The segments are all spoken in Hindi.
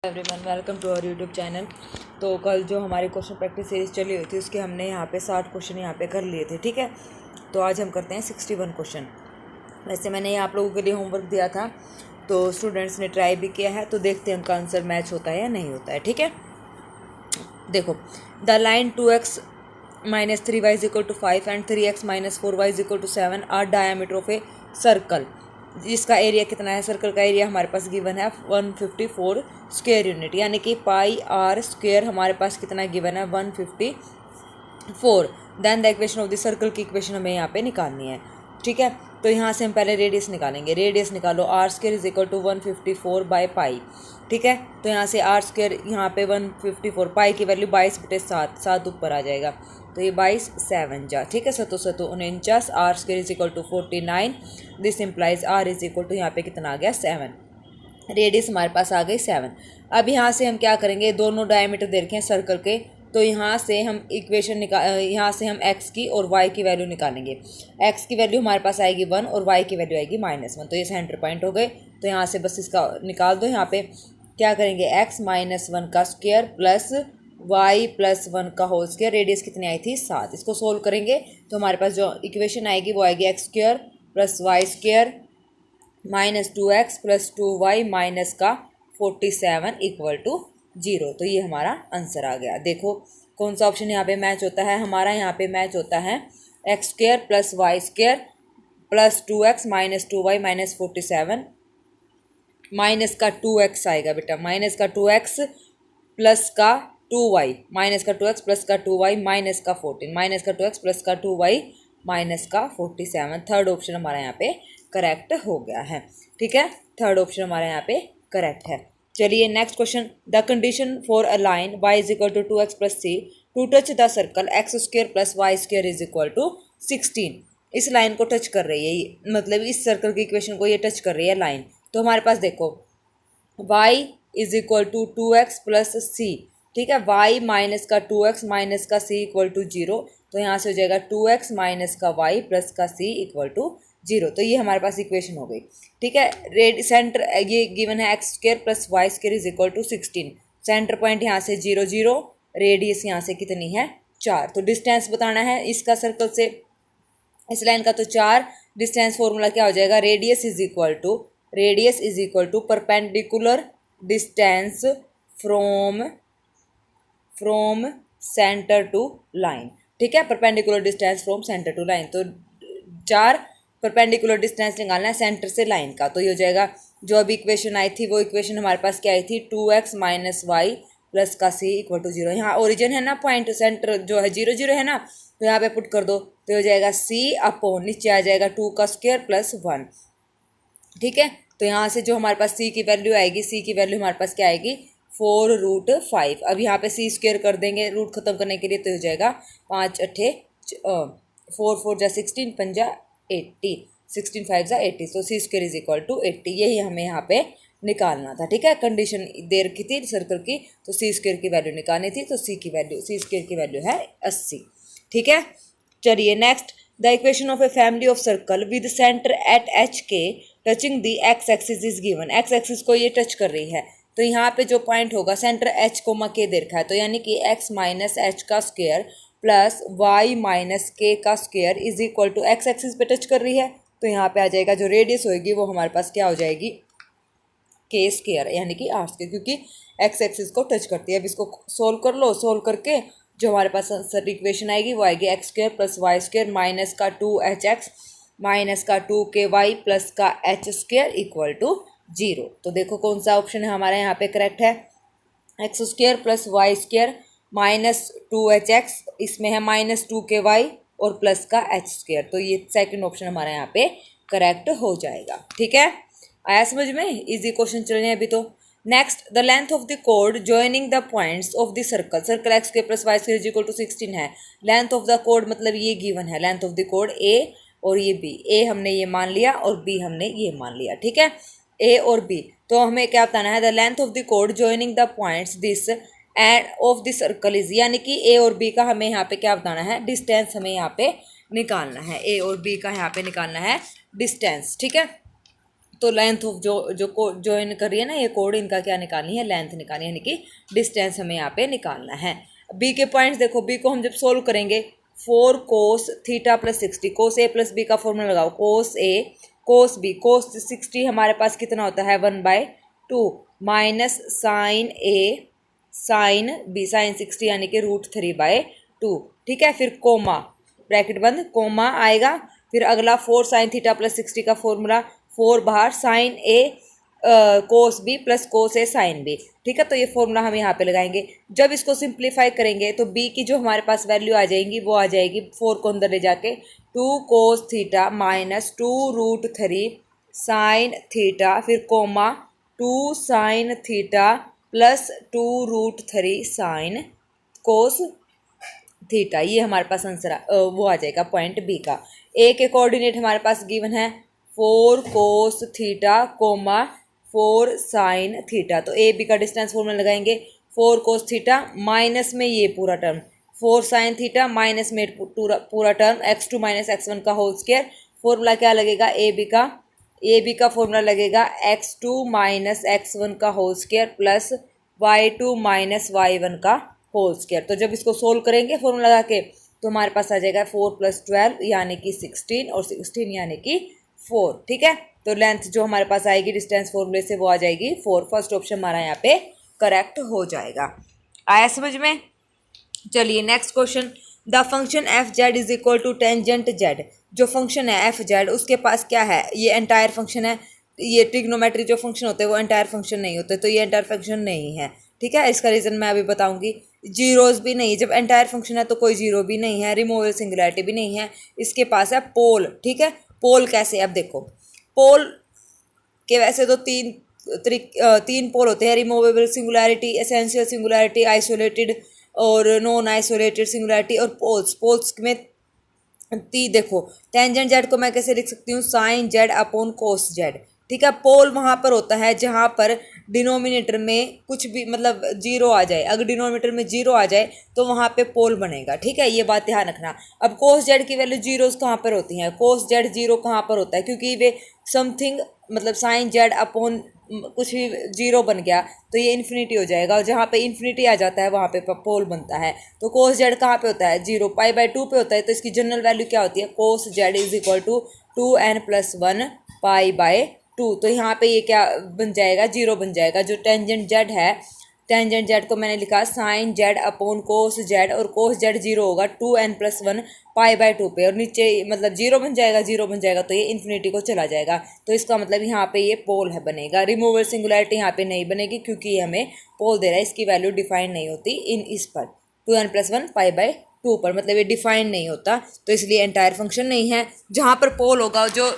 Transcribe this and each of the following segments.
Everyone, welcome to our YouTube channel. तो कल जो हमारी क्वेश्चन प्रैक्टिस सीरीज चली हुई थी उसके हमने यहाँ पे 60 क्वेश्चन यहाँ पे कर लिए थे। ठीक है, तो आज हम करते हैं 61 क्वेश्चन। वैसे मैंने ये आप लोगों के लिए होमवर्क दिया था, तो स्टूडेंट्स ने ट्राई भी किया है, तो देखते हैं उनका आंसर मैच होता है या नहीं होता है। ठीक है, देखो, the line 2x - 3y = 5 and 3x - 4y = 7 are diameter of a circle, जिसका एरिया कितना है। सर्कल का एरिया हमारे पास गिवन है 154 स्क्वायर यूनिट, यानी कि पाई आर स्क्वायर हमारे पास कितना गिवन है 154। Then the equation of the circle की इक्वेशन हमें यहाँ पे निकालनी है। ठीक है, तो यहाँ से हम पहले रेडियस निकालेंगे। रेडियस निकालो, आर स्क्वायर = 154 बाई पाई। ठीक है, तो यहाँ से आर स्क्वायर यहाँ पे 154, पाई की वैल्यू 22/7, 7 ऊपर आ जाएगा, तो ये 22 7 जा। ठीक है, 7 7 49, R square = 49। This implies R यहाँ पे कितना आ गया 7। रेडियस हमारे पास आ गई 7। अब यहाँ से हम क्या करेंगे, दोनों डायमीटर दे रखे हैं सर्कल के, तो यहाँ से हम इक्वेशन यहाँ से हम x की और y की वैल्यू निकालेंगे। x की वैल्यू हमारे पास आएगी 1 और y की वैल्यू आएगी -1, तो ये सेंटर पॉइंट हो गए। तो यहाँ से बस इसका निकाल दो। यहाँ पे क्या करेंगे, x - 1 का स्क्वायर प्लस y + 1 का होल स्क्वायर। रेडियस कितनी आई थी 7। इसको सोल्व करेंगे तो हमारे पास जो इक्वेशन आएगी वो आएगी x² + y² -2x + 2y - का 47 = 0। तो ये हमारा आंसर आ गया। देखो कौन सा ऑप्शन यहाँ पे मैच होता है, हमारा यहाँ पे मैच होता है x² + y² + 2x - 2y - 47 minus का 2x आएगा बेटा, माइनस का 2x प्लस का 2y, माइनस का 2x प्लस का 2y माइनस का 14, माइनस का 2x प्लस का 2y माइनस का 47। थर्ड ऑप्शन हमारा यहाँ पे करेक्ट हो गया है। ठीक है, थर्ड ऑप्शन हमारा यहाँ पे करेक्ट है। चलिए next question, the condition for a line y = 2x + c to touch the circle x² + y² = 16। इस लाइन को टच कर रही है, मतलब इस सर्कल की इक्वेशन को ये टच कर रही है लाइन। तो हमारे पास देखो y = 2x + c। ठीक है, y माइनस का 2x माइनस का c = 0, तो यहाँ से हो जाएगा 2x माइनस का y प्लस का c = 0। तो ये हमारे पास इक्वेशन हो गई। ठीक है, रेड सेंटर ये गिवन है x² + y² = 16। सेंटर पॉइंट यहाँ से 0 0, रेडियस यहाँ से कितनी है 4। तो डिस्टेंस बताना है इसका सर्कल से इस लाइन का, तो 4। डिस्टेंस फॉर्मूला क्या हो जाएगा, radius is equal to perpendicular distance from centre to line. ठीक है, perpendicular distance from centre to line, तो 4 परपेंडिकुलर डिस्टेंस निकालना है सेंटर से लाइन का। तो ये हो जाएगा, जो अभी इक्वेशन आई थी वो इक्वेशन हमारे पास क्या आई थी, 2x - y प्लस का c = 0। यहाँ ओरिजिन है ना, पॉइंट सेंटर जो है 0 0 है ना, तो यहाँ पे पुट कर दो, तो हो जाएगा c अपॉन नीचे आ जाएगा 2 का स्क्वायर प्लस 1। ठीक है, तो यहाँ से जो हमारे पास c की वैल्यू आएगी, c की वैल्यू हमारे पास क्या आएगी 4√5। अब यहाँ पे c स्क्वायर कर देंगे रूट खत्म करने के लिए, तो हो जाएगा 5 8 4 4 जा 16 5 जा 80, 16 5 जा 80, तो c² = 80। यही हमें यहाँ पे निकालना था। ठीक है, कंडीशन दे रखी थी सर्कल की, तो c² की वैल्यू निकालनी थी, तो c² की वैल्यू है 80। ठीक है, चलिए next, the equation of a family of circle with centre at HK touching the x axis is given. x axis को ये टच कर रही है, तो यहाँ पे जो पॉइंट होगा सेंटर h को k दे रखा है, तो यानी कि x - h का स्क्वायर प्लस y - k का square is equal to x axis पे टच कर रही है, तो यहाँ पे आ जाएगा जो रेडियस होगी वो हमारे पास क्या हो जाएगी k², यानी कि r², क्योंकि x एक्सिस को टच करती है। अब इसको सोल्व कर लो, सोल्व करके जो हमारे पास आंसर इक्वेशन आएगी वो आएगी x² + y² माइनस का 2hx माइनस का 2ky प्लस का h² = 0। तो देखो कौन सा ऑप्शन है हमारे यहाँ पे करेक्ट है, x² + y² माइनस 2hx, इसमें है -2ky और प्लस का h², तो ये सेकंड ऑप्शन हमारे यहाँ पे करेक्ट हो जाएगा। ठीक है, आया समझ में, इजी क्वेश्चन चल रहे हैं अभी। तो next, the length of the code joining the points of the circle x² + y² = 16 है। लेंथ ऑफ द कोड मतलब ये गिवन है, length of the code a और ये b, a हमने ये मान लिया और b हमने ये मान लिया। ठीक है, a और b, तो हमें क्या बताना है, the length of the code joining the points this end of the circle is, यानी कि a और b का हमें यहाँ पे क्या बताना है, डिस्टेंस हमें यहाँ पे निकालना है, a और b का यहाँ पे निकालना है डिस्टेंस। ठीक है, तो लेंथ ऑफ जो ज्वाइन कर रही है ना ये कोड, इनका क्या निकालनी है, लेंथ निकालनी है, यानी कि डिस्टेंस हमें यहाँ पे निकालना है। बी के पॉइंट्स देखो, बी को हम जब सोल्व करेंगे 4 कोस थीटा प्लस 60, कोस ए प्लस बी का फॉर्मूला लगाओ, कोस ए कोस बी, कोस 60 हमारे पास कितना होता है 1/2 माइनस साइन ए साइन बी, साइन 60 यानी कि √3/2। ठीक है, फिर कोमा, ब्रैकेट बंद, कोमा आएगा, फिर अगला 4 साइन थीटा प्लस 60 का फॉर्मूला, 4 बाहर, साइन ए कोस बी प्लस कोस ए साइन बी। ठीक है, तो ये फॉर्मूला हम यहाँ पे लगाएंगे। जब इसको सिंप्लीफाई करेंगे तो बी की जो हमारे पास वैल्यू आ जाएगी वो आ जाएगी 4 को अंदर ले जाके 2 cos theta minus 2√3 sine theta, फिर comma 2 sine theta plus 2√3 sine cos theta. ये हमारे पास आंसर वो आ जाएगा पॉइंट बी का। ए के कोऑर्डिनेट हमारे पास गिवन है 4 cos theta coma 4 sine theta. तो ए बी का डिस्टेंस फॉर्मूला लगाएंगे, 4 कोस थीटा माइनस में ये पूरा टर्म 4 साइन थीटा माइनस में पूरा टर्म x2 माइनस x1 का होल स्क्वायर। फॉर्मूला क्या लगेगा ए बी का फॉर्मूला लगेगा x2 माइनस x1 का whole square plus y2 minus y1 का होल स्क्वायर। तो जब इसको सोल्व करेंगे फॉर्मूला लगा के तो हमारे पास आ जाएगा 4 + 12 यानी कि 16 और 16 यानी कि 4। ठीक है, तो लेंथ जो हमारे पास आएगी डिस्टेंस फॉर्मूले से वो आ जाएगी 4। फर्स्ट ऑप्शन हमारा यहाँ पे करेक्ट हो जाएगा। आया समझ में? चलिए next question, the function F Z is equal to tangent Z. जो फंक्शन है एफ जेड उसके पास क्या है, ये एंटायर फंक्शन है। ये ट्रिग्नोमेट्री जो फंक्शन होते हैं वो एंटायर फंक्शन नहीं होते, तो ये एंटायर फंक्शन नहीं है। ठीक है, इसका रीज़न मैं अभी बताऊंगी। जीरोस भी नहीं, जब एंटायर फंक्शन है तो कोई जीरो भी नहीं है, रिमूवेबल सिंगुलैरिटी भी नहीं है। इसके पास है पोल। ठीक है, पोल कैसे, अब देखो पोल के वैसे तो तीन पोल होते हैं, removable singularity, essential singularity, isolated और नॉन आइसोलेटेड सिंगुलैरिटी और पोल्स में देखो टेंजेंट जेड को मैं कैसे लिख सकती हूँ, sine Z upon cos Z. ठीक है, पोल वहाँ पर होता है जहाँ पर डिनोमिनेटर में कुछ भी मतलब जीरो आ जाए। अगर डिनोमिनेटर में जीरो आ जाए तो वहाँ पे पोल बनेगा। ठीक है, ये बात ध्यान रखना। अब कोस जेड की वैल्यू जीरोस कहाँ पर होती हैं, कोस जेड जीरो कहाँ पर होता है, क्योंकि वे समथिंग मतलब साइन जेड अपॉन कुछ भी जीरो बन गया तो ये इन्फिनिटी हो जाएगा, और जहाँ पे इन्फिनिटी आ जाता है वहाँ पे पोल बनता है। तो कोस जेड कहाँ पे होता है, 0 π/2 पे होता है। तो इसकी जनरल वैल्यू क्या होती है, cos Z is equal to 2n+1 π/2। तो यहाँ पे ये क्या बन जाएगा, 0 बन जाएगा। जो टेंजेंट जेड है, टेंजेंट जेड को मैंने लिखा sine Z upon cos Z, और कोस जेड 0 होगा 2n+1 π/2 पे, और नीचे मतलब 0 बन जाएगा तो ये इन्फिनिटी को चला जाएगा। तो इसका मतलब यहाँ पे ये पोल है बनेगा। रिमूवेबल सिंगुलैरिटी यहाँ पे नहीं बनेगी क्योंकि ये हमें पोल दे रहा है, इसकी वैल्यू डिफाइन नहीं होती इस पर 2n+1 π/2 पर, मतलब ये डिफाइन नहीं होता, तो इसलिए एंटायर फंक्शन नहीं है। जहाँ पर पोल होगा, जो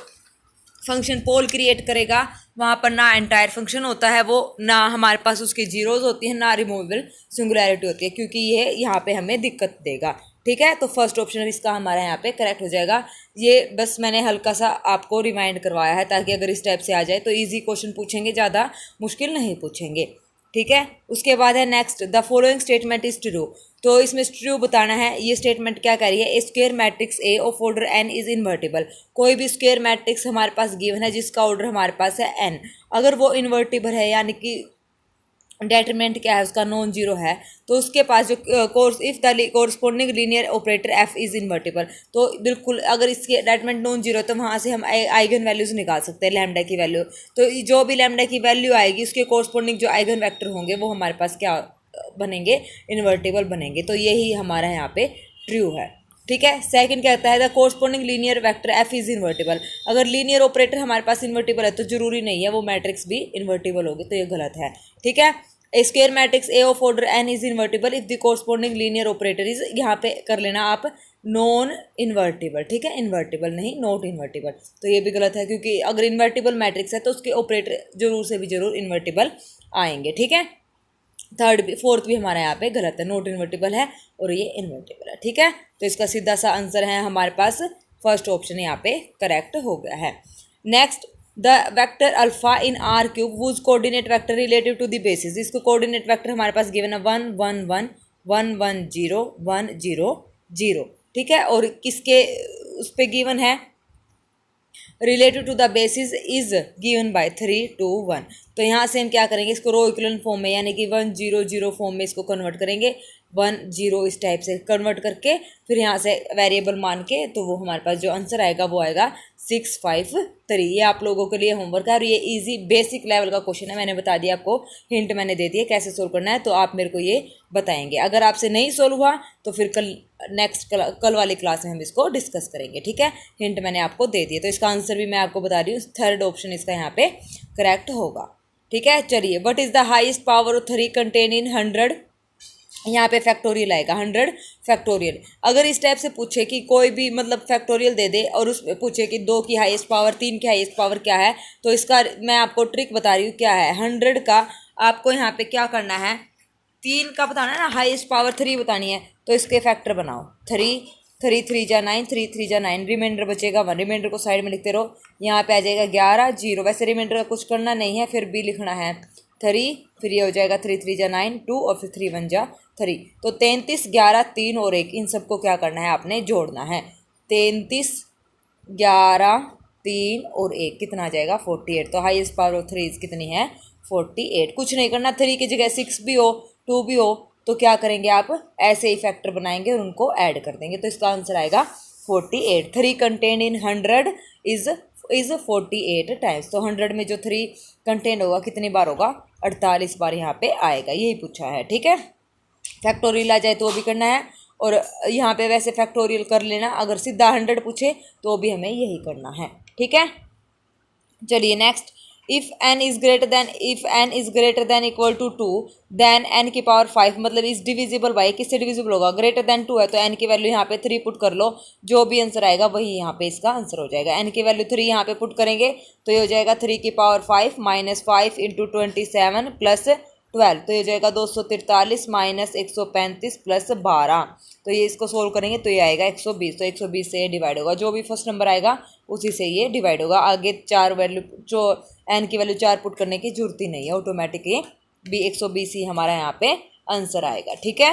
फंक्शन पोल क्रिएट करेगा, वहाँ पर ना एंटायर फंक्शन होता है, वो ना हमारे पास उसकी जीरोज होती हैं, ना रिमूवेबल सिंगुलैरिटी होती है, क्योंकि ये यहाँ पे हमें दिक्कत देगा। ठीक है, तो फर्स्ट ऑप्शन इसका हमारा यहाँ पे करेक्ट हो जाएगा। ये बस मैंने हल्का सा आपको रिमाइंड करवाया है ताकि अगर इस टाइप से आ जाए तो इजी क्वेश्चन पूछेंगे, ज़्यादा मुश्किल नहीं पूछेंगे। ठीक है, उसके बाद है next, the following statement is true. तो इसमें ट्रू बताना है। ये स्टेटमेंट क्या कह रही है, a square matrix A of order n is invertible. कोई भी स्क्वायर मैट्रिक्स हमारे पास गिवन है जिसका ऑर्डर हमारे पास है एन, अगर वो इन्वर्टिबल है यानी कि डेटरमिनेंट क्या है उसका नॉन जीरो है, तो उसके पास जो course if the corresponding linear operator F is invertible, तो बिल्कुल अगर इसके डेटरमिनेंट नॉन जीरो तो वहाँ से हम आइगन वैल्यूज निकाल सकते हैं, लैम्डा की वैल्यू। तो जो भी लैम्डा की वैल्यू आएगी उसके कोरस्पोंडिंग जो आइगन वेक्टर होंगे वो हमारे पास क्या बनेंगे, इन्वर्टिबल बनेंगे। तो यही हमारा यहाँ पे ट्रू है। ठीक है, सेकंड कहता है the corresponding linear vector F is invertible. अगर लीनियर ऑपरेटर हमारे पास इन्वर्टिबल है तो जरूरी नहीं है वो मैट्रिक्स भी इन्वर्टिबल होगी, तो ये गलत है। ठीक है, a square matrix A of order n is invertible if the corresponding linear operator is, यहाँ पे कर लेना आप नॉन इन्वर्टिबल। ठीक है, इन्वर्टिबल नहीं, नॉट इन्वर्टिबल। तो ये भी गलत है क्योंकि अगर इन्वर्टिबल मैट्रिक्स है तो उसके ऑपरेटर जरूर से भी जरूर इन्वर्टिबल आएंगे। ठीक है, फोर्थ भी हमारा यहाँ पे गलत है, नॉट इन्वर्टिबल है और ये इन्वर्टिबल है। ठीक है, तो इसका सीधा सा आंसर है हमारे पास फर्स्ट ऑप्शन यहाँ पे करेक्ट हो गया है। Next, the vector alpha in R cube whose coordinate vector relative to the basis. इसको कोऑर्डिनेट वेक्टर हमारे पास गिवन है 1 1 1 1 1 0 1 0 0। ठीक है, और किसके उस पे गिवन है, related to the basis is given by 3 2 1। तो यहाँ से हम क्या करेंगे, इसको रो इक्विवेलेंट फॉर्म में यानी कि 1 0 0 फॉर्म में इसको कन्वर्ट करेंगे, 1 0 इस टाइप से कन्वर्ट करके फिर यहाँ से वेरिएबल मान के, तो वो हमारे पास जो आंसर आएगा वो आएगा 6 5 3। ये आप लोगों के लिए होमवर्क है और ये इजी बेसिक लेवल का क्वेश्चन है। मैंने बता दिया आपको, हिंट मैंने दे दिया कैसे सोल्व करना है, तो आप मेरे को ये बताएंगे। अगर आपसे नहीं सोल्व हुआ तो फिर कल वाली क्लास में हम इसको डिस्कस करेंगे, ठीक है। हिंट मैंने आपको दे दिया, तो इसका आंसर भी मैं आपको बता रही हूँ, थर्ड ऑप्शन इसका यहाँ पे करेक्ट होगा, ठीक है। चलिए, what is the highest power of 3 contain in 100। यहाँ पे फैक्टोरियल आएगा 100 फैक्टोरियल। अगर इस टाइप से पूछे कि कोई भी मतलब फैक्टोरियल दे दे और उसमें पूछे कि 2 की हाईएस्ट पावर 3 की हाईएस्ट पावर क्या है, तो इसका मैं आपको ट्रिक बता रही हूँ क्या है। 100 का आपको यहाँ पे क्या करना है, 3 का बताना है ना, हाईएस्ट पावर 3 बतानी है, तो इसके फैक्टर बनाओ। 3 3 3 जा 9, 3 3 जा 9, रिमाइंडर बचेगा 1, रिमाइंडर को साइड में लिखते रहो। यहाँ पे आ जाएगा 11 0। वैसे रिमाइंडर का कुछ करना नहीं है, फिर भी लिखना है 3, फिर ये हो जाएगा 3 3 जा 9 2 और फिर 3 1 जा 3। तो 33 11 3 और 1, इन सबको क्या करना है, आपने जोड़ना है। 33 11 3 और 1 कितना आ जाएगा 48। तो हाईएस्ट पावर ऑफ 3 कितनी है 48। कुछ नहीं करना, 3 की जगह 6 भी हो 2 भी हो तो क्या करेंगे आप, ऐसे ही फैक्टर बनाएंगे और उनको ऐड कर देंगे, तो इसका आंसर आएगा 48। 3 कंटेन इन 100 इज 48 टाइम्स। तो 100 में जो 3 कंटेन होगा कितनी बार होगा, 48 बार यहाँ पे आएगा, यही पूछा है, ठीक है। फैक्टोरियल आ जाए तो भी करना है, और यहाँ पे वैसे फैक्टोरियल कर लेना, अगर सीधा 100 पूछे तो भी हमें यही करना है, ठीक है। चलिए next, if n is greater than equal to 2 then n की पावर 5, मतलब इज डिविजिबल बाई, किससे डिविजिबल होगा, ग्रेटर देन 2 है तो n की वैल्यू यहाँ पे 3 पुट कर लो, जो भी आंसर आएगा वही यहाँ पे इसका आंसर हो जाएगा। n की वैल्यू 3 यहाँ पे पुट करेंगे तो ये हो जाएगा 3 की पावर 5 माइनस 5 इंटू 27 प्लस 12, तो ये हो जाएगा 243 माइनस 135 प्लस 12। तो ये इसको सोल्व करेंगे तो ये आएगा 120, तो 120 से ये डिवाइड होगा, जो भी फर्स्ट नंबर आएगा उसी से ये डिवाइड होगा। आगे 4 वैल्यू, जो n की वैल्यू 4 पुट करने की जरूरत ही नहीं है, ऑटोमेटिक ये भी 120 ही हमारा यहाँ पे आंसर आएगा, ठीक है।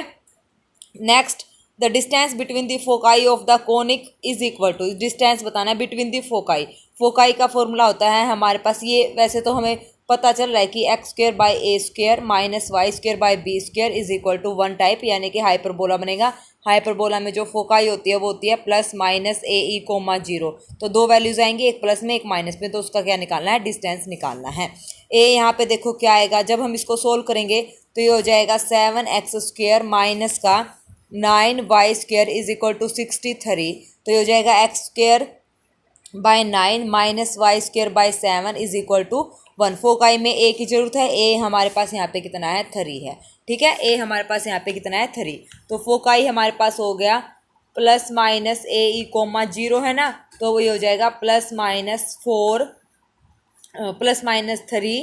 Next, the distance between the foci of the conic is equal to, distance बताना है बिटवीन द फोकाई। फोकाई का फॉर्मूला होता है हमारे पास, ये वैसे तो हमें पता चल रहा है कि X square by A square minus Y square by B square is equal to 1 type, यानी कि हाइपरबोला बनेगा। हाइपरबोला में जो फोकाई होती है वो होती है प्लस माइनस ए ई कोमा 0, तो 2 वैल्यूज आएंगी, एक प्लस में एक माइनस में, तो उसका क्या निकालना है, डिस्टेंस निकालना है। ए यहाँ पे देखो क्या आएगा, जब हम इसको सोल्व करेंगे तो ये हो जाएगा 7x स्क्र माइनस का 9y square is equal to 63, तो ये हो जाएगा x square by 9 minus Y square by 7 is equal to 1। Foci में ए की जरूरत है, ए हमारे पास यहाँ पे कितना है 3 है, ठीक है। ए हमारे पास यहाँ पे कितना है 3, तो फोकाई हमारे पास हो गया प्लस माइनस ए ई कोमा 0 है ना, तो वो ये हो जाएगा प्लस माइनस 3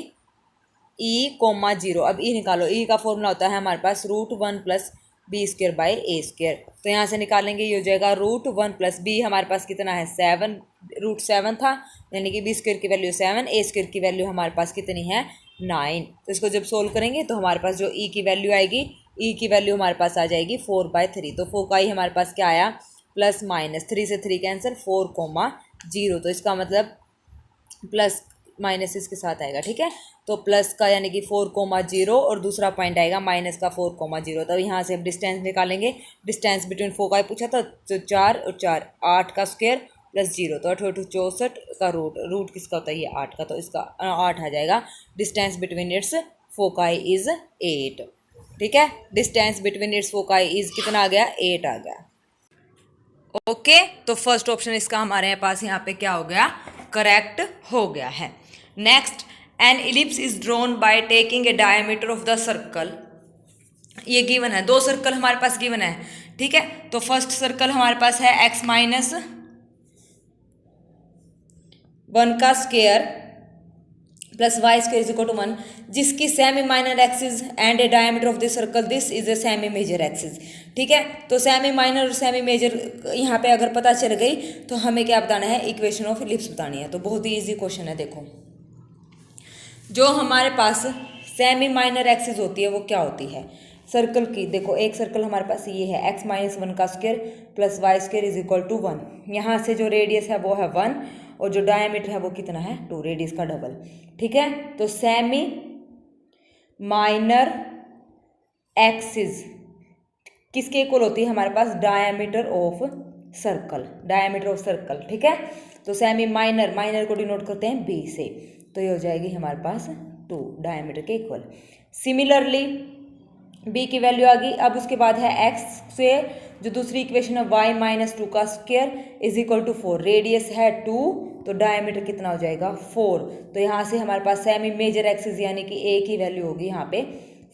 ई कोमा 0। अब ई निकालो, ई का फॉर्मूला होता है हमारे पास √1 plus B square by A square, तो यहाँ से निकालेंगे ये हो जाएगा √1 प्लस बी हमारे पास कितना है 7, √7 था, यानी कि बी स्क्र की वैल्यू 7, ए स्क्र की वैल्यू हमारे पास कितनी है 9। तो इसको जब सोल्व करेंगे तो हमारे पास जो ई की वैल्यू आएगी, ई की वैल्यू हमारे पास आ जाएगी 4/3। तो फोकाई हमारे पास क्या आया, प्लस माइनस 3 से 3 कैंसिल 4,0, तो इसका मतलब प्लस माइनस इसके साथ आएगा, ठीक है। तो प्लस का यानी कि 4,0 और दूसरा पॉइंट आएगा माइनस का 4,0। तो यहाँ से हम डिस्टेंस निकालेंगे, डिस्टेंस बिटवीन फोकाई पूछा था, तो 4 और 4 8 का स्क्वायर प्लस 0, तो 8 64 का रूट किसका होता है ये 8 का, तो इसका 8 आ जाएगा। Distance between its foci is 8, ठीक है। Distance between its foci is कितना आ गया 8 आ गया, ओके। तो फर्स्ट ऑप्शन इसका हमारे पास यहाँ पे क्या हो गया, करेक्ट हो गया है। Next, N ellipse is drawn by taking a diameter of the circle, ये गिवन है, 2 सर्कल हमारे पास गिवन है, ठीक है। तो फर्स्ट सर्कल हमारे पास है x माइनस 1 का square plus Y square is equal to 1, जिसकी semi minor axis and a diameter of this circle, this is a semi major axis, ठीक है। तो सेमी माइनर और सेमी मेजर यहाँ पे अगर पता चल गई तो हमें क्या बताना है, इक्वेशन ऑफ इलिप्स बतानी है। तो बहुत ही इजी क्वेश्चन है। देखो, जो हमारे पास सेमी माइनर एक्सिस होती है वो क्या होती है सर्कल की, देखो एक सर्कल हमारे पास ये है x माइनस 1 का square plus Y square is equal to 1, यहाँ से जो रेडियस है वो है 1 और जो डायमीटर है वो कितना है 2, रेडियस का डबल। ठीक है, तो सेमी माइनर एक्सिस किसके इक्वल होती है हमारे पास, diameter of circle, diameter of circle. ठीक है, तो सेमी माइनर, माइनर को डिनोट करते हैं बी से, तो ये हो जाएगी हमारे पास 2 डायमीटर के इक्वल। सिमिलरली बी की वैल्यू आ गई। अब उसके बाद है एक्स स्क्वेयर, जो दूसरी इक्वेशन है वाई माइनस 2 का square is equal to 4, radius है 2 तो डायमीटर कितना हो जाएगा 4। तो यहाँ से हमारे पास सेमी मेजर एक्सिस यानी कि ए की वैल्यू होगी यहाँ पे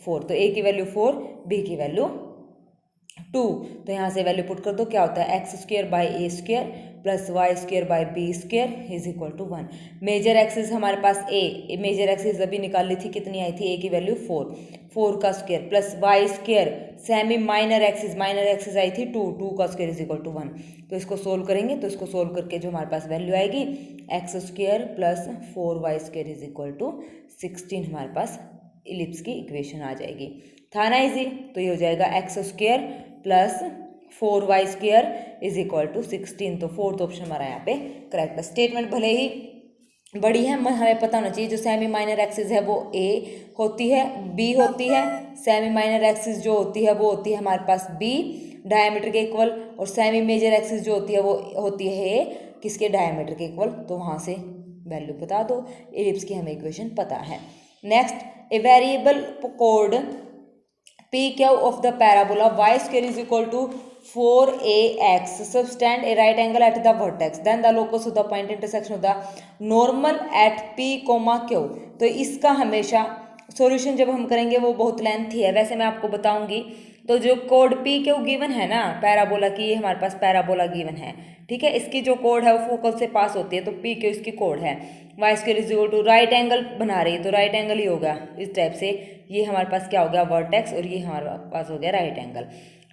4, तो ए की वैल्यू 4, बी की वैल्यू 2। तो यहाँ से वैल्यू पुट कर दो, क्या होता है X square by A square plus Y square by B square is equal to 1। Major axis हमारे पास ए, मेजर एक्सिस अभी निकाल ली थी, कितनी आई थी, ए की वैल्यू 4, 4 का square plus Y square, semi minor axis, minor axis आई थी 2, 2 का स्क्वेयर इज इक्वल टू 1। तो इसको सोल्व करेंगे, तो इसको सोल्व करके जो हमारे पास वैल्यू आएगी X square plus 4y square is equal to 16 हमारे पास इलिप्स की इक्वेशन आ जाएगी। था ना इजी, तो ये हो जाएगा X square plus 4y square is equal to 16। तो फोर्थ ऑप्शन हमारा यहाँ पे करेक्ट है। स्टेटमेंट भले ही बड़ी है, हमें पता होना चाहिए जो सेमी माइनर एक्सिस है वो ए होती है, बी होती है, सेमी माइनर एक्सिस जो होती है वो होती है हमारे पास बी डायमीटर के इक्वल, और सेमी मेजर एक्सिस जो होती है वो होती है ए किसके, डायमीटर के इक्वल। तो वहाँ से वैल्यू बता दो, इलिप्स की हमें इक्वेशन पता है। Next, a variable code P Q of the parabola y square is equal to 4ax subtend a right angle at the vertex, then the locus of the point intersection of the normal at P, Q। तो इसका हमेशा सॉल्यूशन जब हम करेंगे वो बहुत लेंथी है, वैसे मैं आपको बताऊंगी। तो जो कोड पी क्यू गिवन है ना पैराबोला की, ये हमारे पास पैराबोला गिवन है। ठीक है, इसकी जो कोड है वो फोकल से पास होती है, तो पी क्यू इसकी कोड है। Y square is equal to right angle बना रही है, तो राइट एंगल ही होगा इस टाइप से। ये हमारे पास क्या हो गया वर्टेक्स, और ये हमारे पास हो गया राइट एंगल।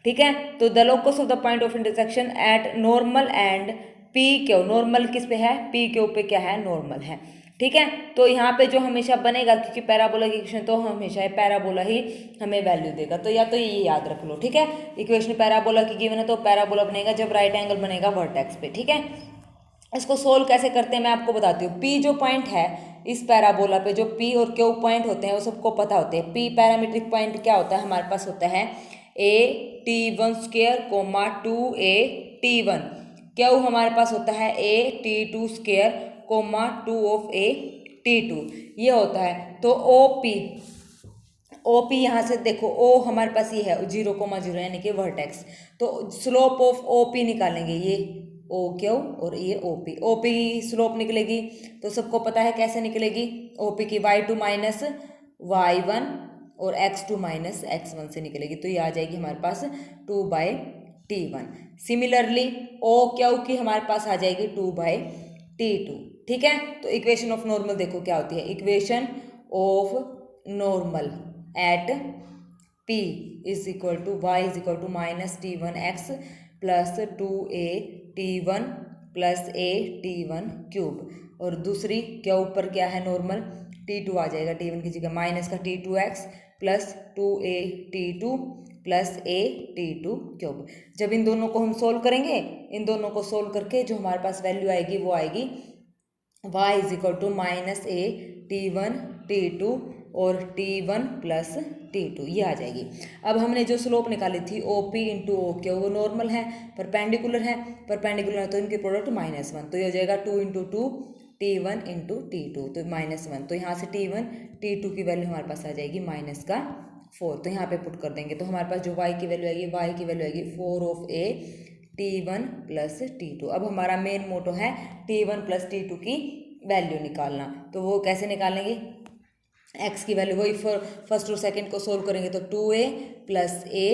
ठीक है, तो the locus of the point of intersection eight normal and P Q, normal किस पे है, पी क्यू पे क्या है, नॉर्मल है। ठीक है, तो यहाँ पे जो हमेशा बनेगा, क्योंकि पैराबोला की इक्वेशन तो हमेशा पैराबोला ही हमें वैल्यू देगा, तो या तो ये याद रख लो। ठीक है, इक्वेशन पैराबोला की गिवन है तो पैराबोला बनेगा जब राइट एंगल बनेगा वर्टेक्स पे। ठीक है, इसको सोल्व कैसे करते हैं मैं आपको बताती हूँ। पी जो पॉइंट है इस पैराबोला पे, जो पी और क्यू पॉइंट होते हैं वो सबको पता होते हैं। पी पैरामीट्रिक पॉइंट क्या होता है हमारे पास, होता है ए T1 square coma 2a T1। Q हमारे पास होता है A T2 square comma 2 of A T2, ये होता है। तो ओ पी यहाँ से देखो, ओ हमारे पास ये है 0,0 यानी कि वर्टेक्स, तो स्लोप ऑफ ओ पी निकालेंगे, ये ओ क्यू और ये ओ पी स्लोप निकलेगी। तो सबको पता है कैसे निकलेगी, ओ पी की y2 माइनस y1 और x2 माइनस x1 से निकलेगी, तो ये आ जाएगी हमारे पास 2/T1। सिमिलरली ओ क्यू की हमारे पास आ जाएगी 2/T2। ठीक है, तो इक्वेशन ऑफ नॉर्मल देखो क्या होती है, equation of normal at P is equal to y is equal to minus T1x plus 2a T1 plus a T1 cube, और दूसरी क्या ऊपर क्या है नॉर्मल, T2 आ जाएगा, T1 की जगह माइनस का T2x plus 2a T2 plus a T2 cube. जब इन दोनों को हम सोल्व करेंगे, इन दोनों को सोल्व करके जो हमारे पास वैल्यू आएगी वो आएगी y is equal to minus a T1 T2 और T1 प्लस T2, ये आ जाएगी। अब हमने जो स्लोप निकाली थी OP इंटू ओ क्यू, वो नॉर्मल है, परपेंडिकुलर है, परपेंडिकुलर है तो इनकी प्रोडक्ट -1, तो ये हो जाएगा 2 इंटू 2 T1 इंटू T2, तो -1। तो यहाँ से T1 T2 की वैल्यू हमारे पास आ जाएगी -4, तो यहाँ पे पुट कर देंगे, तो हमारे पास जो y की वैल्यू आएगी, y की वैल्यू आएगी 4 of a T1 plus T2। अब हमारा मेन मोटो है T1 प्लस T2 की वैल्यू निकालना, तो वो कैसे निकालेंगे, x की वैल्यू वही फर्स्ट और सेकंड को सोल्व करेंगे, तो 2a plus a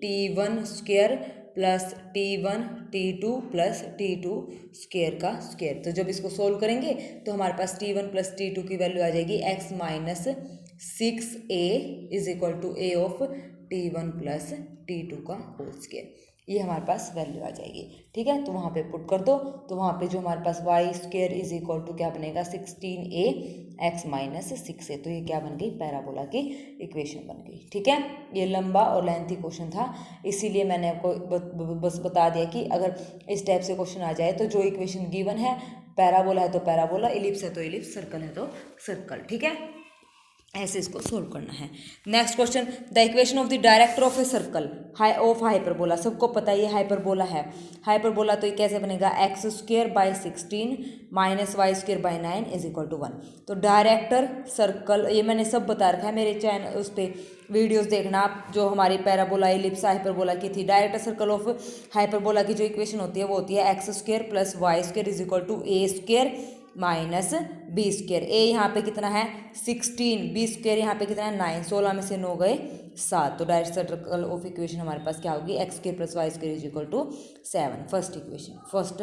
T1 square plus T1 T2 plus T2 square का स्क्वेयर। तो जब इसको सोल्व करेंगे तो हमारे पास T1 प्लस T2 की वैल्यू आ जाएगी x minus 6a is equal to a of T1 plus T2 का होल स्क्वेयर, ये हमारे पास वैल्यू आ जाएगी। ठीक है, तो वहाँ पे पुट कर दो, तो वहाँ पे जो हमारे पास y square is equal to क्या बनेगा 16a x माइनस 6a, तो ये क्या बन गई, पैराबोला की इक्वेशन बन गई। ठीक है, ये लंबा और लेंथी क्वेश्चन था, इसीलिए मैंने आपको बस बता दिया कि अगर इस टाइप से क्वेश्चन आ जाए तो जो इक्वेशन गिवन है पैराबोला है तो पैराबोला, इलिप्स है तो इलिप्स, सर्कल है तो सर्कल। ठीक है, ऐसे इसको सोल्व करना है। Next question, the equation of the director of a circle of hyperbola, सबको पता है ये हाइपरबोला है। हाइपरबोला तो ये कैसे बनेगा, X square by 16 minus Y square by 9 is equal to 1। तो डायरेक्टर सर्कल, ये मैंने सब बता रखा है मेरे चैनल उस पर वीडियोस देखना आप, जो हमारी पैराबोला इलिप्स हाइपरबोला की थी। डायरेक्टर सर्कल ऑफ हाइपरबोला की जो इक्वेशन होती है वो होती है x square plus Y square is equal to a square minus b square. A यहाँ पे कितना है 16, बी स्क्र यहाँ पे कितना है 9, 16 में से 9 गए 7। तो डायरेक्ट सर्कल ऑफ इक्वेशन हमारे पास क्या होगी, X square plus Y square is equal to 7। First equation, first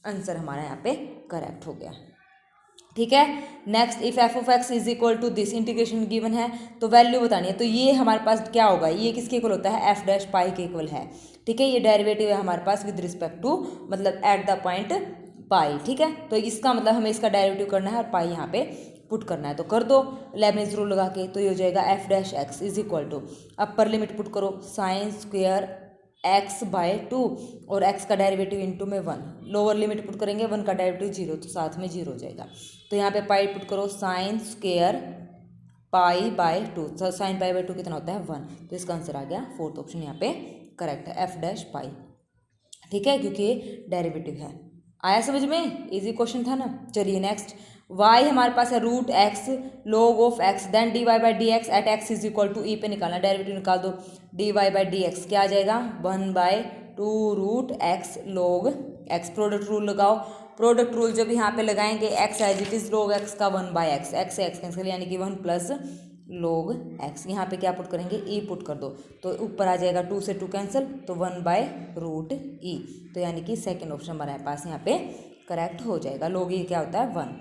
answer हमारा यहाँ पे करेक्ट हो गया। ठीक है, next, if F of x is equal to this, integration given है तो वैल्यू बतानी है। तो ये हमारे पास क्या होगा, ये किसके इक्वल होता है, एफ डैश पाई के इक्वल है। ठीक है, ये डेरिवेटिव है हमारे पास विद रिस्पेक्ट टू, मतलब एट द पॉइंट पाई। ठीक है, तो इसका मतलब हमें इसका डेरिवेटिव करना है और पाई यहाँ पे पुट करना है। तो कर दो लेबनिज रूल लगा के, तो ये हो जाएगा F dash X is equal to, upper limit put करो साइन स्क्वेयर एक्स बाय 2 और एक्स का डेरिवेटिव इनटू में 1, लोअर लिमिट पुट करेंगे 1 का डेरिवेटिव 0, तो साथ में 0 हो जाएगा। तो यहाँ पे पाई पुट करो sine square pi by 2, sine pi by 2 कितना होता है 1, तो इसका आंसर आ गया फोर्थ ऑप्शन यहाँ पे करेक्ट है, एफ डैश पाई। ठीक है, क्योंकि ये डेरिवेटिव है। आया समझ में, इजी क्वेश्चन था ना। चलिए नेक्स्ट, y हमारे पास है root x log of x then d Y by D x at x is equal to e पे निकालना, डेरिवेटिव निकाल दो, d Y by D x क्या आ जाएगा 1/2 root x log x. Product rule लगाओ, प्रोडक्ट रूल जब यहाँ पे लगाएंगे x as it is log x का 1/x, एक्स से एक्स कैंसिल यानी कि 1 प्लस लॉग एक्स। यहाँ पे क्या पुट करेंगे, ई पुट कर दो, तो ऊपर आ जाएगा 2 से 2 कैंसिल, तो 1/√e, तो यानी कि सेकेंड ऑप्शन हमारे पास यहाँ पे करेक्ट हो जाएगा। लॉग ई क्या होता है 1।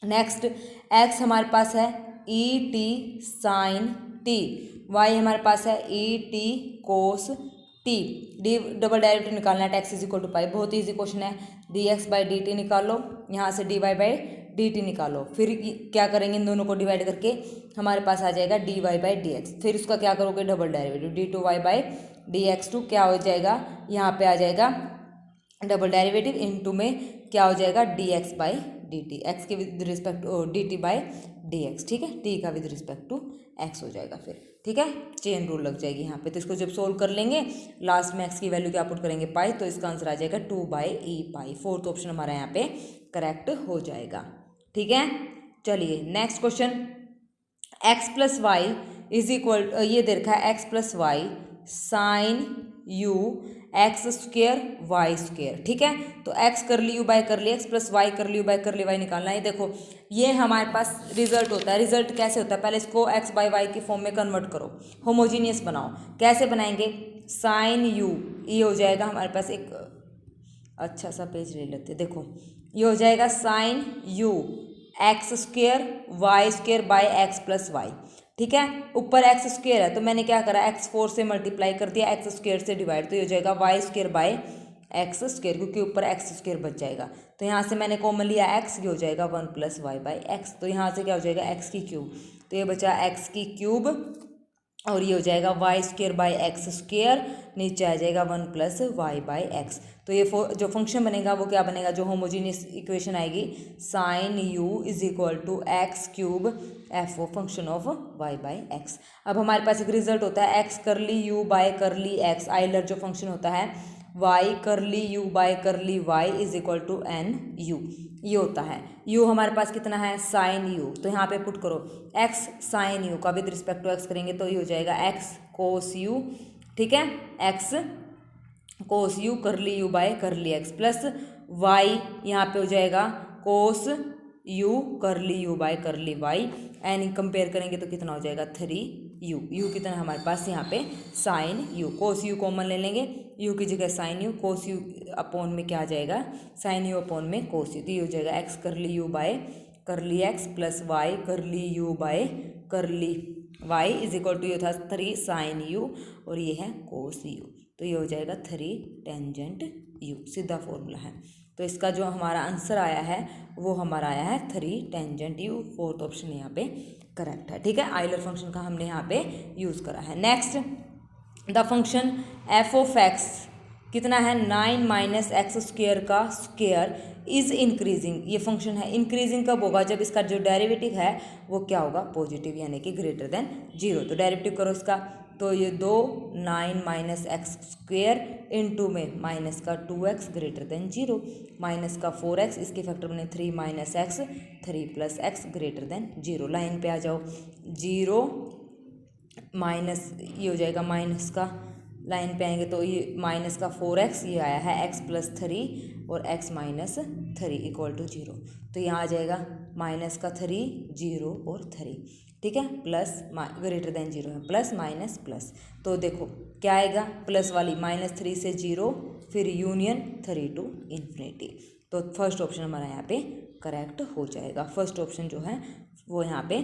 नेक्स्ट, एक्स हमारे पास है E T sine T, Y हमारे पास है E T cos T, D double derivative निकालना है, X is equal to pi. बहुत ईजी क्वेश्चन है, D x by D T निकालो, यहाँ से D Y by D T निकालो, फिर क्या करेंगे इन दोनों को डिवाइड करके हमारे पास आ जाएगा D Y by D X, फिर उसका क्या करोगे double derivative, D two Y by D X two क्या हो जाएगा, यहाँ पे आ जाएगा डबल डेरिवेटिव इनटू में क्या हो जाएगा d x by D t, x के with respect d t by D x. ठीक है, टी का विद रिस्पेक्ट टू एक्स हो जाएगा फिर। ठीक है, चेन रूल लग जाएगी यहाँ पे। तो इसको जब सोल्व कर लेंगे लास्ट में एक्स की वैल्यू क्या पुट करेंगे पाई, तो इसका आंसर आ जाएगा 2/e पाई। फोर्थ ऑप्शन हमारा यहाँ पे करेक्ट हो जाएगा। ठीक है, चलिए next question, x plus y is equal, ये दे रखा है x plus y sine u x square y square. ठीक है, तो एक्स कर ली यू बाय कर ली एक्स प्लस वाई कर ली यू बाय कर ली वाई निकालना है। देखो ये हमारे पास रिजल्ट होता है, रिजल्ट कैसे होता है, पहले इसको एक्स बाई वाई की फॉर्म में कन्वर्ट करो, होमोजीनियस बनाओ। कैसे बनाएंगे, साइन यू, ये हो जाएगा हमारे पास एक अच्छा सा पेज ले लेते, देखो ये हो जाएगा sine u x square y square by x plus y. ठीक है, ऊपर एक्स स्क्वेयर है तो मैंने क्या करा एक्स 4 से मल्टीप्लाई कर दिया, एक्स स्क्वेयर से डिवाइड, तो ये हो जाएगा y square by x square, क्योंकि ऊपर एक्स स्क्वेयर बच जाएगा। तो यहाँ से मैंने कॉमन लिया एक्स, ये हो जाएगा 1 प्लस वाई बाई एक्स, तो यहाँ से क्या हो जाएगा एक्स की क्यूब, तो ये बचा एक्स की क्यूब और ये हो जाएगा y square by x square, नीचे आ जाएगा 1 प्लस वाई बाई एक्स। तो ये जो फंक्शन बनेगा वो क्या बनेगा, जो होमोजीनियस इक्वेशन आएगी sine u is equal to x cube f o function of y by x. अब हमारे पास एक रिजल्ट होता है x curly u by curly x, Euler जो फंक्शन होता है y curly u by curly y is equal to n u, ये होता है। यू हमारे पास कितना है साइन यू, तो यहाँ पे पुट करो एक्स साइन यू का विद रिस्पेक्ट टू एक्स करेंगे तो ये हो जाएगा एक्स कोस यू। ठीक है, x cos u curly u by curly x plus y यहाँ पे हो जाएगा cos u curly u by curly y, n compare करेंगे तो कितना हो जाएगा 3u, यू कितना हमारे पास यहाँ पे sine u, cos u common ले लेंगे, यू की जगह sine u, cos u upon में क्या आ जाएगा साइन यू अपॉन में कोस यू, तो ये हो जाएगा x curly u by curly x plus y curly u by curly y is equal to, ये था 3 साइन यू और ये है कोस यू, तो ये हो जाएगा 3 टेंजेंट यू, सीधा फॉर्मूला है। तो इसका जो हमारा आंसर आया है वो हमारा आया है 3 टेंजेंट यू, फोर्थ ऑप्शन यहाँ पे करेक्ट है। ठीक है, आइलर फंक्शन का हमने यहाँ पे यूज़ करा है। Next, the function F of x कितना है 9 माइनस एक्स स्क्वेयर का स्क्वेयर इज इंक्रीजिंग, ये फंक्शन है इंक्रीजिंग कब होगा, जब इसका जो डेरिवेटिव है वो क्या होगा, पॉजिटिव, यानी कि ग्रेटर देन 0। तो डेरिवेटिव करो इसका, तो ये 9 माइनस एक्स स्क्वेयर इंटू में माइनस का 2x ग्रेटर देन 0, माइनस का 4x, इसके फैक्टर बने 3 minus x 3 plus x greater than 0। Line पे आ जाओ, 0 माइनस ये हो जाएगा माइनस का, लाइन पे आएंगे तो ये माइनस का 4x, ये आया है x प्लस 3 और x माइनस 3 इक्वल टू 0। तो यहाँ आ जाएगा माइनस का 3 0 और 3, ठीक है, प्लस ग्रेटर देन 0 है, प्लस माइनस प्लस। तो देखो क्या आएगा, प्लस वाली -3 से 0, फिर यूनियन 3 टू इन्फिनिटी। तो फर्स्ट ऑप्शन हमारा यहाँ पे करेक्ट हो जाएगा, फर्स्ट ऑप्शन जो है वो यहाँ पे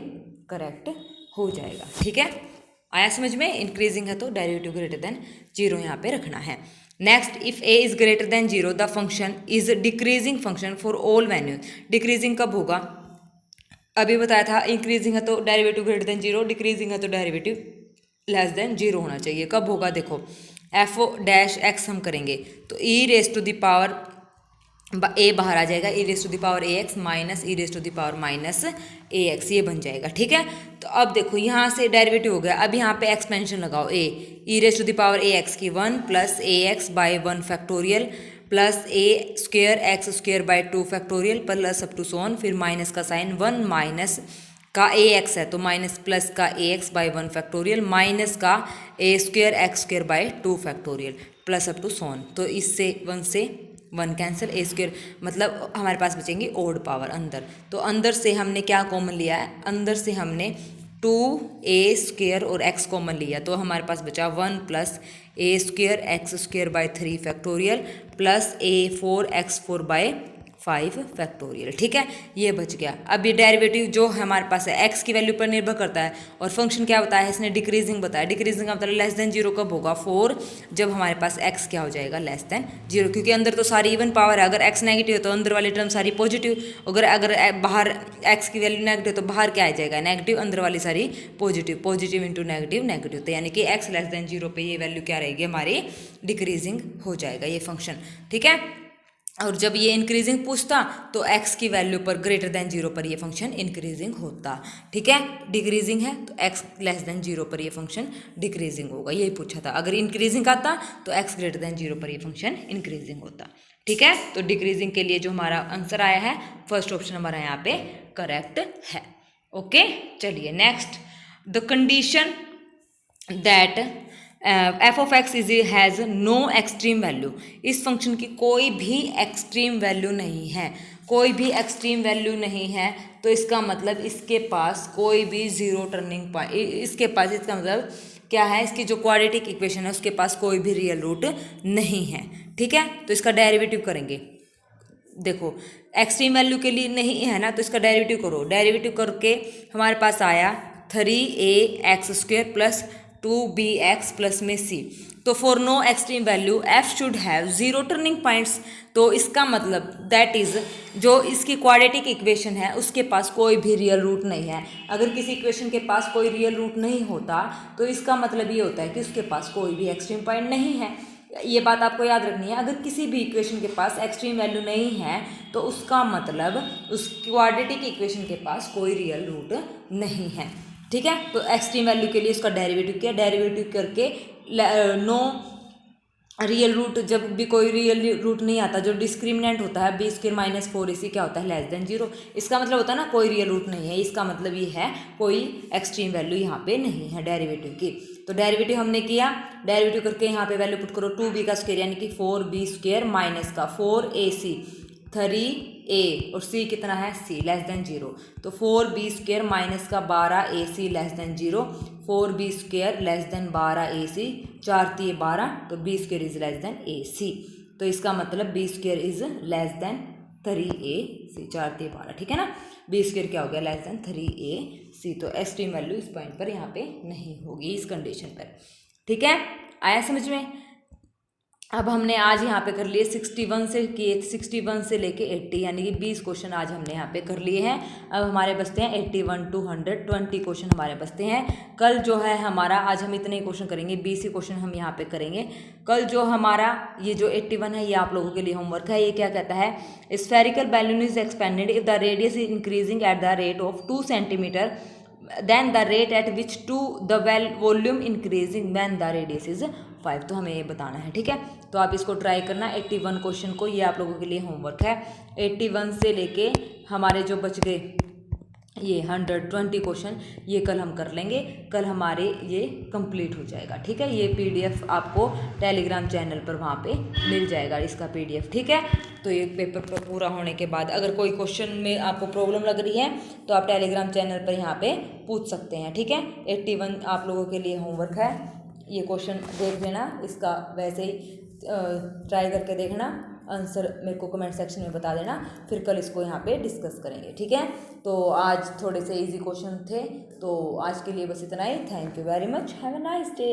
करेक्ट हो जाएगा, ठीक है। आया समझ में, इंक्रीजिंग है तो डेरिवेटिव ग्रेटर देन 0 यहाँ पे रखना है। Next, if a is greater then 0 the function is decreasing function for all value. Decreasing कब होगा, अभी बताया था, इंक्रीजिंग है तो डेरिवेटिव ग्रेटर देन 0, डिक्रीजिंग है तो डेरिवेटिव लेस देन 0 होना चाहिए। कब होगा, देखो एफ ओ डैश एक्स हम करेंगे तो e raise to the power a बाहर आ जाएगा, e raise to the power a x minus e raise to the power minus a x, ये बन जाएगा, ठीक है। तो अब देखो यहाँ से डेरिवेटिव हो गया, अब यहाँ पे एक्सपेंशन लगाओ, a e raise to the power a x की 1 plus a x by 1 factorial plus a square x square by 2 factorial plus up to so on, फिर माइनस का साइन, 1 माइनस का ए एक्स है तो माइनस प्लस का a x by 1 factorial minus का a square x square by 2 factorial plus up to so on. तो इससे 1 से 1 कैंसिल, ए स्क्वेयर मतलब हमारे पास बचेंगी ओड पावर अंदर। तो अंदर से हमने क्या कॉमन लिया है, अंदर से हमने 2a स्क्वेयर और x कॉमन लिया, तो हमारे पास बचा 1 plus a square x square by 3 factorial plus A 4x4 by 5 factorial, ठीक है, ये बच गया। अब ये डेरिवेटिव जो हमारे पास है x की वैल्यू पर निर्भर करता है, और फंक्शन क्या बताया है इसने, डिक्रीजिंग बताया। डिक्रीजिंग का मतलब लेस देन 0 कब होगा, 4, जब हमारे पास x क्या हो जाएगा, लेस देन 0, क्योंकि अंदर तो सारी इवन पावर है। अगर x नेगेटिव है तो अंदर वाली टर्म सारी पॉजिटिव, अगर बाहर x की वैल्यू नेगेटिव तो बाहर क्या आ जाएगा, नेगेटिव, अंदर वाली सारी positive, positive into negative, negative. तो यानी कि x लेस देन 0 पे ये वैल्यू क्या रहेगी, हमारी डिक्रीजिंग हो जाएगा ये फंक्शन, ठीक है। और जब ये इंक्रीजिंग पूछता तो x की वैल्यू पर ग्रेटर देन 0 पर ये फंक्शन इंक्रीजिंग होता, ठीक है। डिक्रीजिंग है तो x लेस देन 0 पर ये फंक्शन डिक्रीजिंग होगा, यही पूछा था। अगर इंक्रीजिंग आता तो x ग्रेटर देन 0 पर ये फंक्शन इंक्रीजिंग होता, ठीक है। तो डिक्रीजिंग के लिए जो हमारा आंसर आया है फर्स्ट ऑप्शन हमारा यहाँ पे करेक्ट है, ओके। चलिए next, the condition that f of x is has no extreme value. इस फंक्शन की कोई भी एक्सट्रीम वैल्यू नहीं है, कोई भी एक्सट्रीम वैल्यू नहीं है, तो इसका मतलब इसके पास कोई भी जीरो टर्निंग पॉइंट, इसके पास, इसका मतलब क्या है, इसकी जो क्वाड्रेटिक इक्वेशन है उसके पास कोई भी रियल रूट नहीं है, ठीक है। तो इसका डेरिवेटिव करेंगे, देखो एक्सट्रीम वैल्यू के लिए नहीं है ना, तो इसका डेरिवेटिव करो, डेरिवेटिव करके हमारे पास आया 3a x square plus 2bx plus में c। तो for no extreme value f should have 0 turning points. तो इसका मतलब दैट इज़ जो इसकी क्वाड्रेटिक इक्वेशन है उसके पास कोई भी रियल रूट नहीं है। अगर किसी इक्वेशन के पास कोई रियल रूट नहीं होता तो इसका मतलब ये होता है कि उसके पास कोई भी एक्सट्रीम पॉइंट नहीं है। ये बात आपको याद रखनी है, अगर किसी भी इक्वेशन के पास एक्सट्रीम वैल्यू नहीं है तो उसका मतलब उस क्वाड्रेटिक इक्वेशन के पास कोई रियल रूट नहीं है, ठीक है। तो एक्सट्रीम वैल्यू के लिए उसका डेरिवेटिव किया, डेरिवेटिव करके नो रियल रूट, जब भी कोई रियल रूट नहीं आता, जो डिस्क्रिमिनेंट होता है बी स्क्वायर माइनस 4ac क्या होता है, लेस देन 0। इसका मतलब होता है ना कोई रियल रूट नहीं है, इसका मतलब ये है कोई एक्सट्रीम वैल्यू यहाँ पे नहीं है डेरिवेटिव की। तो डेरिवेटिव हमने किया, डेरिवेटिव करके यहाँ पे वैल्यू पुट करो 2b का स्क्वायर यानी कि 4b स्क्वायर माइनस का 4ac 3a और c कितना है c लेस देन 0। तो 4b स्क्वायर माइनस का 12ac less than 0, 4b square less than 12ac, 4 3 12, तो b square is less than ac। तो इसका मतलब b square is less than 3ac, 4 3 12, ठीक है ना। b स्क्वायर क्या हो गया, लेस देन 3ac। तो एक्सट्रीम वैल्यू इस पॉइंट पर यहाँ पे नहीं होगी इस कंडीशन पर, ठीक है। आया समझ में। अब हमने आज यहाँ पे कर लिए 61 से किए, 61 से लेके 80, यानी कि 20 क्वेश्चन आज हमने यहाँ पे कर लिए हैं। अब हमारे बचते हैं 81 to 100, 20 क्वेश्चन हमारे बचते हैं। कल जो है हमारा, आज हम इतने क्वेश्चन करेंगे, 20 ही क्वेश्चन हम यहाँ पे करेंगे। कल जो हमारा ये जो 81 है ये आप लोगों के लिए होमवर्क है। ये क्या कहता है, spherical balloon is expanded if the radius is increasing at the rate of 2 centimetre then the rate at which to the volume increasing when the radius is 5। तो हमें ये बताना है, ठीक है। तो आप इसको ट्राई करना 81 क्वेश्चन को, ये आप लोगों के लिए होमवर्क है। 81 से लेके हमारे जो बच गए ये 120 क्वेश्चन, ये कल हम कर लेंगे। कल हमारे ये कंप्लीट हो जाएगा, ठीक है। ये पीडीएफ आपको टेलीग्राम चैनल पर वहाँ पे मिल जाएगा इसका पीडीएफ, ठीक है। तो ये पेपर पूरा होने के बाद अगर कोई क्वेश्चन में आपको प्रॉब्लम लग रही है तो आप टेलीग्राम चैनल पर यहाँ पे पूछ सकते हैं, ठीक है। 81 आप लोगों के लिए होमवर्क है। ये क्वेश्चन देख लेना, इसका वैसे ही ट्राई करके देखना, आंसर मेरे को कमेंट सेक्शन में बता देना, फिर कल इसको यहाँ पे डिस्कस करेंगे, ठीक है। तो आज थोड़े से इजी क्वेश्चन थे, तो आज के लिए बस इतना ही। Thank you very much, have a nice day.